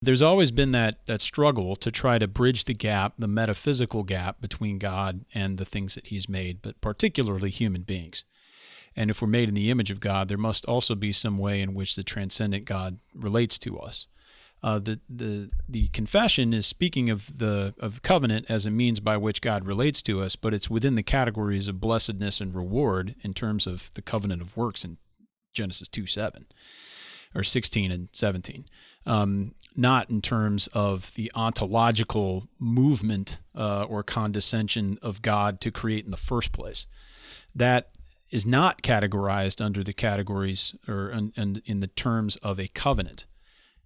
There's always been that struggle to try to bridge the gap, the metaphysical gap between God and the things that he's made, but particularly human beings. And if we're made in the image of God, there must also be some way in which the transcendent God relates to us. The confession is speaking of covenant as a means by which God relates to us, but it's within the categories of blessedness and reward in terms of the covenant of works in Genesis 2:7 or 16 and 17, not in terms of the ontological movement or condescension of God to create in the first place. That is not categorized under the categories or in the terms of a covenant.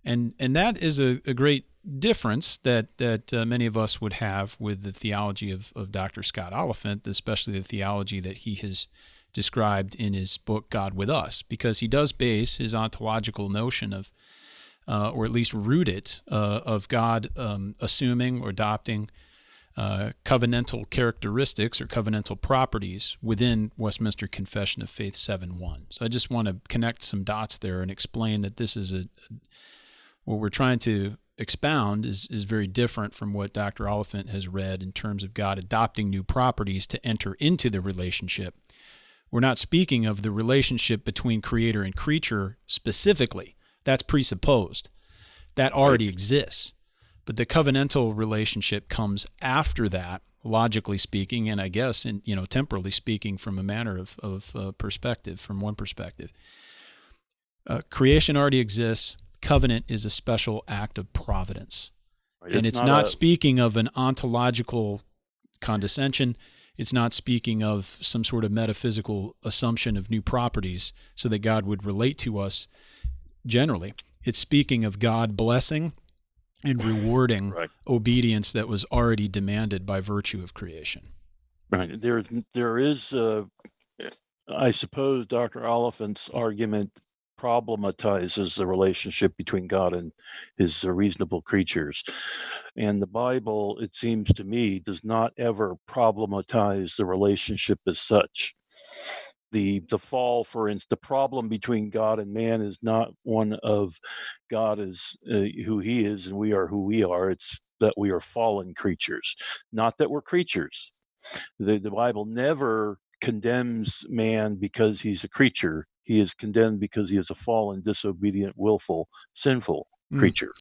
And that is a great difference that many of us would have with the theology of Dr. Scott Oliphant, especially the theology that he has described in his book, God with Us, because he does base his ontological notion of, or at least root it, of God assuming or adopting covenantal characteristics or covenantal properties within Westminster Confession of Faith 7:1. So I just want to connect some dots there and explain that this is what we're trying to expound is very different from what Dr. Oliphant has read in terms of God adopting new properties to enter into the relationship. We're not speaking of the relationship between creator and creature specifically. That's presupposed. That already exists. But the covenantal relationship comes after that, logically speaking, and I guess, temporally speaking, from a manner of perspective, from one perspective. Creation already exists. Covenant is a special act of providence. Right. And it's not speaking of an ontological condescension. It's not speaking of some sort of metaphysical assumption of new properties so that God would relate to us generally. It's speaking of God blessing and rewarding obedience that was already demanded by virtue of creation. Right. There is, I suppose, Dr. Oliphant's argument problematizes the relationship between God and his reasonable creatures. And the Bible, it seems to me, does not ever problematize the relationship as such. The fall, for instance, the problem between God and man is not one of God is who he is and we are who we are. It's that we are fallen creatures, not that we're creatures. The Bible never condemns man because he's a creature. He is condemned because he is a fallen, disobedient, willful, sinful creature.